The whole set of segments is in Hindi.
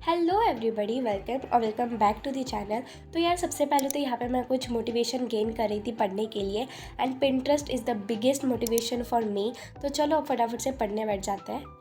Hello everybody, welcome back to the channel. तो यार सबसे पहले तो यहाँ पे मैं कुछ मोटिवेशन गेन कर रही थी पढ़ने के लिए। And Pinterest is the biggest motivation for me. तो चलो अब फटाफट से पढ़ने बैठ जाते हैं।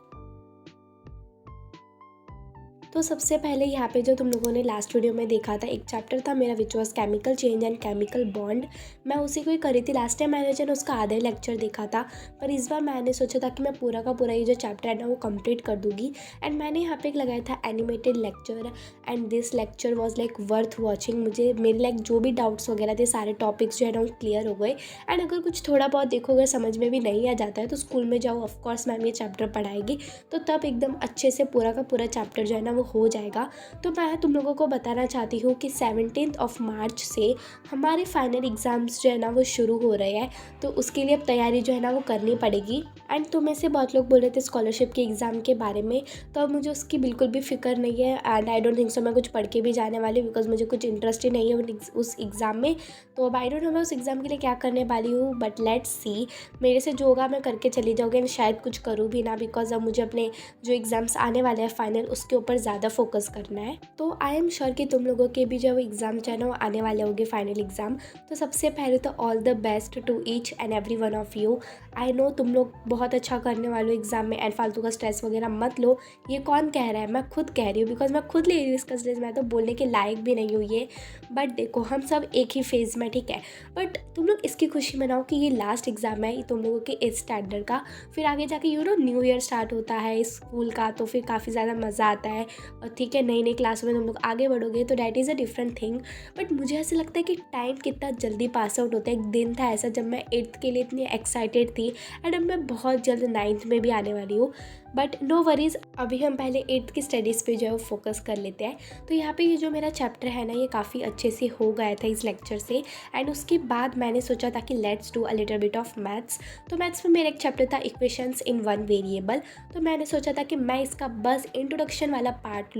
तो सबसे पहले यहाँ पे जो तुम लोगों ने लास्ट वीडियो में देखा था, एक चैप्टर था मेरा which was chemical change and chemical bond. मैं उसी को ही करी थी। लास्ट टाइम मैंने जब उसका आधा लेक्चर देखा था, पर इस बार मैंने सोचा था कि मैं पूरा का पूरा ये जो चैप्टर है ना वो कंप्लीट कर दूँगी। एंड मैंने यहाँ पे एक लगाया था animated lecture, and this lecture was like worth watching. मुझे मेरे लाइक जो भी डाउट्स वगैरह थे सारे टॉपिक्स जो है ना वो क्लियर हो गए। एंड अगर कुछ थोड़ा बहुत देखोगे समझ में भी नहीं आ जाता है तो स्कूल में जाओ, ऑफकोर्स मैम ये चैप्टर पढ़ाएगी, तो तब एकदम अच्छे से पूरा का पूरा चैप्टर जो है ना वो हो जाएगा। तो मैं तुम लोगों को बताना चाहती हूँ कि 17 मार्च से हमारे फाइनल एग्ज़ाम्स जो है ना वो शुरू हो रहे हैं, तो उसके लिए अब तैयारी जो है ना वो करनी पड़ेगी। एंड तुम में से बहुत लोग बोल रहे थे स्कॉलरशिप के एग्ज़ाम के बारे में, तो अब मुझे उसकी बिल्कुल भी फ़िक्र नहीं है। And I don't think so मैं कुछ पढ़ के भी जाने वाली, बिकॉज मुझे कुछ इंटरेस्ट ही नहीं है उस एग्ज़ाम में। तो अब आई डोंट नो मैं उस एग्ज़ाम के लिए क्या करने वाली हूँ, बट लेट्स सी। मेरे से जो होगा मैं करके चली जाऊँगी, एंड शायद कुछ करूँ भी ना, बिकॉज अब मुझे अपने जो एग्ज़ाम्स आने वाले हैं फाइनल उसके ऊपर ज़्यादा फोकस करना है। तो आई एम श्योर कि तुम लोगों के भी जब एग्ज़ाम जो है ना वो आने वाले होंगे फाइनल एग्ज़ाम। तो सबसे पहले तो all the best to each and every one of you. I know तुम लोग बहुत अच्छा करने वाले हो एग्ज़ाम में, एंड फालतू का स्ट्रेस वगैरह मत लो। ये कौन कह रहा है, मैं खुद कह रही हूँ, बिकॉज मैं खुद ले रही हूँ इसका स्ट्रेस। मैं तो बोलने के लायक भी नहीं हूँ ये, बट देखो हम सब एक ही फेज़ में, ठीक है। बट तुम लोग इसकी खुशी मनाओ कि ये लास्ट एग्ज़ाम है तुम लोगों के इस स्टैंडर्ड का। फिर आगे जाके न्यू ईयर स्टार्ट होता है स्कूल का, तो फिर काफ़ी ज़्यादा मज़ा आता है। और ठीक है, नई नई क्लास में तुम लोग आगे बढ़ोगे तो that is a different thing. But मुझे ऐसा लगता है कि टाइम कितना जल्दी पास आउट होता है। एक दिन था ऐसा जब मैं 8th के लिए इतनी एक्साइटेड थी, एंड अब मैं बहुत जल्द 9th में भी आने वाली हूँ। बट नो वरीज़, अभी हम पहले 8th की स्टडीज़ पे जो है वो फोकस कर लेते हैं। तो यहाँ पे ये जो मेरा चैप्टर है ना ये काफ़ी अच्छे से हो गया था इस लेक्चर से। एंड उसके बाद मैंने सोचा था कि let's do a little bit of maths. तो मैथ्स में मेरा एक चैप्टर था इक्वेशंस इन वन वेरिएबल। तो मैंने सोचा था कि मैं इसका बस इंट्रोडक्शन वाला पार्ट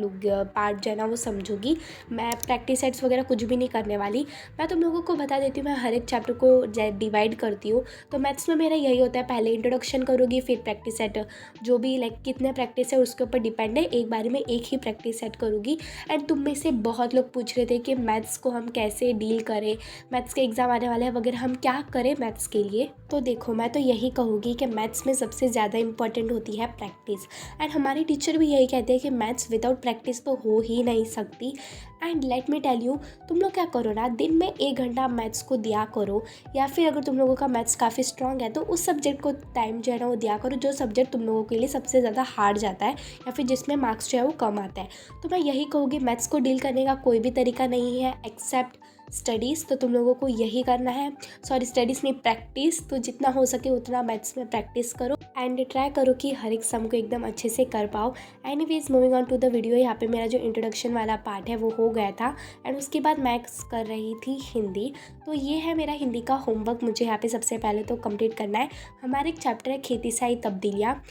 जो है ना वो समझूंगी। मैं प्रैक्टिस सेट्स वगैरह कुछ भी नहीं करने वाली। मैं तुम लोगों को बता देती हूँ, मैं हर एक चैप्टर को डिवाइड करती हूँ। तो मैथ्स में मेरा यही होता है, पहले इंट्रोडक्शन करूँगी, फिर प्रैक्टिस सेट जो भी लाइक कितने प्रैक्टिस है उसके ऊपर डिपेंड है, एक बार में एक ही प्रैक्टिस सेट करूँगी। एंड तुम में से बहुत लोग पूछ रहे थे कि मैथ्स को हम कैसे डील करें, मैथ्स के एग्ज़ाम आने वाले हैं वगैरह, हम क्या करें मैथ्स के लिए। तो देखो मैं तो यही कहूँगी कि मैथ्स में सबसे ज़्यादा इंपॉर्टेंट होती है प्रैक्टिस। एंड हमारे टीचर भी यही कहते हैं कि मैथ्स विदाउट प्रैक्टिस तो हो ही नहीं सकती। And let me tell you, तुम लोग क्या करो ना, दिन में 1 घंटा मैथ्स को दिया करो, या फिर अगर तुम लोगों का मैथ्स काफ़ी स्ट्रॉन्ग है तो उस सब्जेक्ट को टाइम जो है ना वो दिया करो जो सब्जेक्ट तुम लोगों के लिए सबसे ज़्यादा हार्ड जाता है, या फिर जिसमें मार्क्स जो है वो कम आता है। तो मैं यही कहूँगी, मैथ्स को डील करने का कोई भी तरीका नहीं है एक्सेप्ट स्टडीज़। तो तुम लोगों को यही करना है, सॉरी स्टडीज़ नहीं, प्रैक्टिस। तो जितना हो सके उतना मैथ्स में प्रैक्टिस करो, एंड ट्राई करो कि हर एक सम को एकदम अच्छे से कर पाओ। Anyways moving on to the video, यहाँ पे मेरा जो इंट्रोडक्शन वाला पार्ट है वो हो गया था। एंड उसके बाद मैं कर रही थी हिंदी। तो ये है मेरा हिंदी का होमवर्क, मुझे यहाँ पे सबसे पहले तो कंप्लीट करना है। हमारा एक चैप्टर है खेती सहायी तब्दीलियाँ।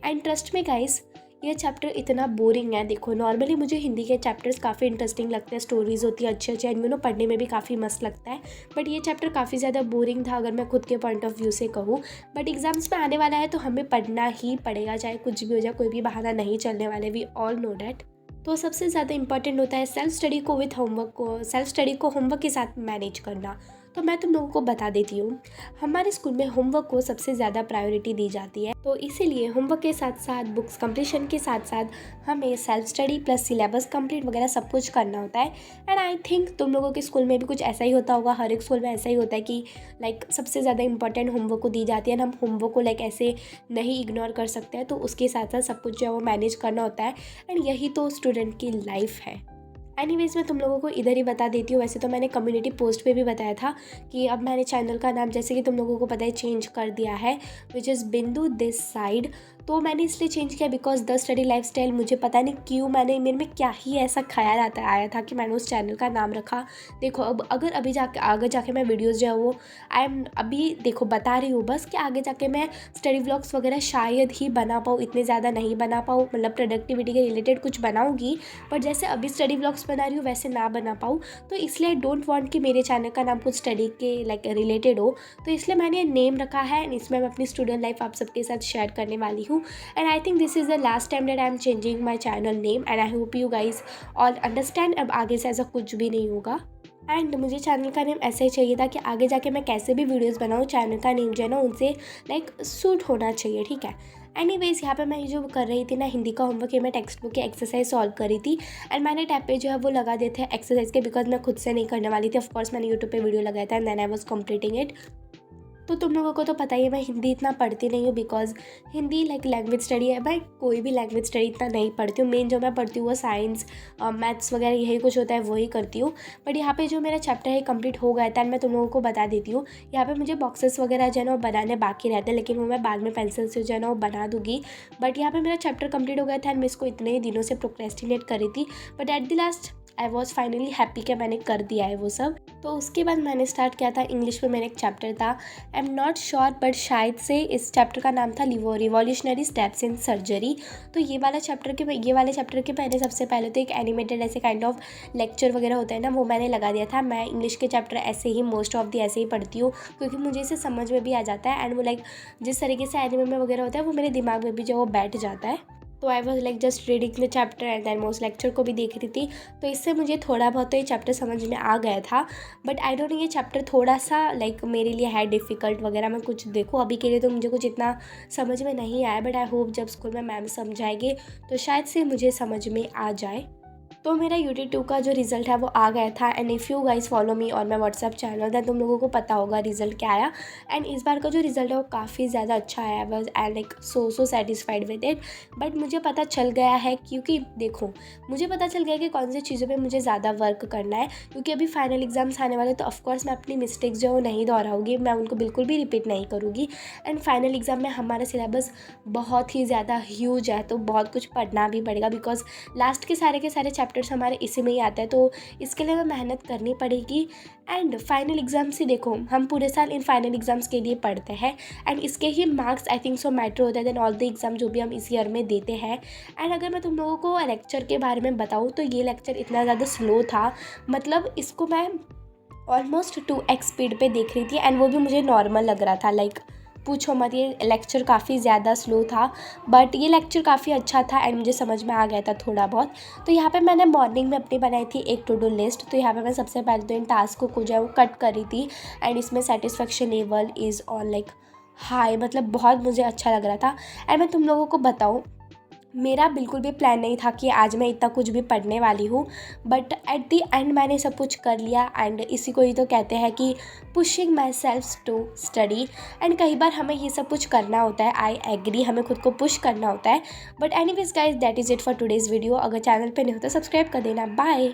एंड ट्रस्ट में गाइस, ये चैप्टर इतना बोरिंग है। देखो नॉर्मली मुझे हिंदी के चैप्टर्स काफ़ी इंटरेस्टिंग लगते हैं, स्टोरीज होती है अच्छे अच्छे, एंड पढ़ने में भी काफ़ी मस्त लगता है। बट ये चैप्टर काफ़ी ज़्यादा बोरिंग था अगर मैं खुद के पॉइंट ऑफ व्यू से कहूँ। बट एग्जाम्स में आने वाला है तो हमें पढ़ना ही पड़ेगा, चाहे कुछ भी हो जाए, कोई भी बहाना नहीं चलने वाले, वी ऑल नो डैट। तो सबसे ज़्यादा इंपॉर्टेंट होता है सेल्फ स्टडी को विथ होमवर्क को, सेल्फ स्टडी को होमवर्क के साथ मैनेज करना। तो मैं तुम लोगों को बता देती हूँ, हमारे स्कूल में होमवर्क को सबसे ज़्यादा प्रायोरिटी दी जाती है। तो इसीलिए होमवर्क के साथ साथ बुक्स कंप्लीशन के साथ साथ हमें self study plus syllabus complete वगैरह सब कुछ करना होता है। एंड आई थिंक तुम लोगों के स्कूल में भी कुछ ऐसा ही होता होगा, हर एक स्कूल में ऐसा ही होता है कि लाइक सबसे ज़्यादा इंपॉर्टेंट होमवर्क को दी जाती है। हम होमवर्क को लाइक ऐसे नहीं इग्नोर कर सकते हैं, तो उसके साथ साथ सब कुछ जो है वो मैनेज करना होता है। एंड यही तो स्टूडेंट की लाइफ है। एनीवेज मैं तुम लोगों को इधर ही बता देती हूँ। वैसे तो मैंने कम्युनिटी पोस्ट पे भी बताया था कि अब मैंने चैनल का नाम, जैसे कि तुम लोगों को पता है, चेंज कर दिया है, विच इज़ बिंदु दिस साइड। तो मैंने इसलिए चेंज किया बिकॉज द स्टडी लाइफस्टाइल, मुझे पता नहीं क्यों मेरे में क्या ही ऐसा ख्याल आया था कि मैंने उस चैनल का नाम रखा। देखो अब अगर अभी जाके आगे जाके मैं वीडियोज़ जो है वो आई एम अभी देखो बता रही हूँ बस कि आगे जाके मैं स्टडी व्लॉग्स वगैरह शायद ही बना पाऊँ, इतने ज़्यादा नहीं बना पाऊँ, मतलब प्रोडक्टिविटी के रिलेटेड कुछ बनाऊँगी, बट जैसे अभी स्टडी व्लॉग्स बना रही हूँ वैसे ना बना पाऊँ। तो इसलिए आई डोंट वांट कि मेरे चैनल का नाम कुछ स्टडी के लाइक रिलेटेड हो। तो इसलिए मैंने नेम रखा है, इसमें मैं अपनी स्टूडेंट लाइफ आप सबके साथ शेयर करने वाली हूँ। हूँ। And I think this is the last time that I am changing my channel name and I hope you guys all understand. अब आगे से ऐसा कुछ भी नहीं होगा एंड मुझे चैनल का नेम ऐसे ही चाहिए था कि आगे जाके मैं कैसे भी वीडियोस बनाऊँ, चैनल का नेम जो है ना उनसे लाइक सूट होना चाहिए, ठीक है। एनीवेज यहाँ पे मैं जो कर रही थी ना हिंदी का होमवर्क, ये मैं टेक्स्ट बुक की एक्सरसाइज सॉल्व करी थी एंड मैंने टैब पे जो है वो लगा दिए थे एक्सरसाइज के, बिकॉज मैं खुद से नहीं करने वाली थी। ऑफकोर्स मैंने यूट्यूब पे वीडियो लगाया था and then I was completing it. तो तुम लोगों को तो पता ही है मैं हिंदी इतना पढ़ती नहीं हूँ, because Hindi like language study है। भाई कोई भी लैंग्वेज स्टडी इतना नहीं पढ़ती हूँ, मेन जो मैं पढ़ती हूँ वो साइंस मैथ्स वगैरह यही कुछ होता है वही करती हूँ। बट यहाँ पे जो मेरा चैप्टर है कंप्लीट हो गया था एंड मैं तुम लोगों को बता देती हूँ। यहाँ पे मुझे बॉक्सेस वगैरह जो है ना वो बनाने बाकी रहते हैं, लेकिन वो मैं बाद में पेंसिल से जो है ना वो बना दूँगी। बट यहाँ पे मेरा चैप्टर कंप्लीट हो गया था एंड मैं इसको इतने ही दिनों से प्रोक्रेस्टिनेट करी थी, but at the last I was finally happy कि मैंने कर दिया है वो सब। तो उसके बाद मैंने स्टार्ट किया था इंग्लिश में, मेरा एक चैप्टर था, I am not sure but शायद से इस चैप्टर का नाम था रिवॉल्यूशनरी स्टेप्स इन सर्जरी। तो ये वाले चैप्टर के मैंने सबसे पहले तो एक एनिमेटेड ऐसे काइंड ऑफ लेक्चर वगैरह होता है ना वो मैंने लगा दिया था। मैं इंग्लिश के चैप्टर ऐसे ही मोस्ट ऑफ दी ऐसे ही पढ़ती हूँ क्योंकि मुझे इसे समझ में भी आ जाता है एंड वो लाइक जिस तरीके से एनिमे में वगैरह होता है वो मेरे दिमाग में भी जो वो बैठ जाता है। तो I was like just reading the chapter and then मैं उस लेक्चर को भी देख रही थी, तो इससे मुझे थोड़ा बहुत तो ये चैप्टर समझ में आ गया था। बट आई डोंट नो ये चैप्टर थोड़ा सा लाइक मेरे लिए है डिफ़िकल्ट वगैरह। मैं कुछ देखूँ अभी के लिए तो मुझे कुछ इतना समझ में नहीं आया, बट आई होप जब स्कूल में मैम समझाएंगे तो शायद से मुझे समझ में आ जाए। तो मेरा UT2 का जो रिज़ल्ट है वो आ गया था and if you guys follow me और माय व्हाट्सएप चैनल दैन तुम लोगों को पता होगा रिज़ल्ट क्या आया। एंड इस बार का जो रिज़ल्ट है वो काफ़ी ज़्यादा अच्छा आया, was I like so satisfied with it. But मुझे पता चल गया है, क्योंकि देखो मुझे पता चल गया कि कौन सी चीज़ों पर मुझे ज़्यादा वर्क करना है, क्योंकि अभी फाइनल एग्जाम्स आने वाले, तो ऑफकोर्स मैं अपनी मिस्टेक्स जो है वो नहीं दोहराऊंगी, मैं उनको बिल्कुल भी रिपीट नहीं करूँगी। एंड फाइनल एग्ज़ाम में हमारा सिलेबस बहुत ही ज़्यादा ह्यूज है, तो बहुत कुछ पढ़ना भी पड़ेगा, बिकॉज लास्ट के सारे चैप्टर्स हमारे इसी में ही आता है, तो इसके लिए हमें मेहनत करनी पड़ेगी। एंड फाइनल एग्ज़ाम्स ही देखो, हम पूरे साल इन फाइनल एग्ज़ाम्स के लिए पढ़ते हैं एंड इसके ही marks I think so matter होता है देन ऑल द एग्ज़ाम जो भी हम इस ईयर में देते हैं। एंड अगर मैं तुम लोगों को लेक्चर के बारे में बताऊँ तो ये लेक्चर इतना ज़्यादा स्लो था, मतलब इसको मैं ऑलमोस्ट 2x स्पीड पे देख रही थी एंड वो भी मुझे नॉर्मल लग रहा था। लाइक पूछो मत, ये लेक्चर काफ़ी ज़्यादा स्लो था बट ये लेक्चर काफ़ी अच्छा था एंड मुझे समझ में आ गया था थोड़ा बहुत। तो यहाँ पे मैंने मॉर्निंग में अपनी बनाई थी एक टू डू लिस्ट। तो यहाँ पे मैं सबसे पहले तो इन टास्क को जो है वो कट करी थी एंड इसमें satisfaction level is on like high, मतलब बहुत मुझे अच्छा लग रहा था। एंड मैं तुम लोगों को बताऊँ, मेरा बिल्कुल भी प्लान नहीं था कि आज मैं इतना कुछ भी पढ़ने वाली हूँ, बट एट दी एंड मैंने सब कुछ कर लिया एंड इसी को ही तो कहते हैं कि pushing myself to study. And कई बार हमें ये सब कुछ करना होता है, आई एग्री, हमें खुद को पुश करना होता है। But anyways guys that is it for today's video. अगर चैनल पे नहीं हो तो सब्सक्राइब कर देना। बाय।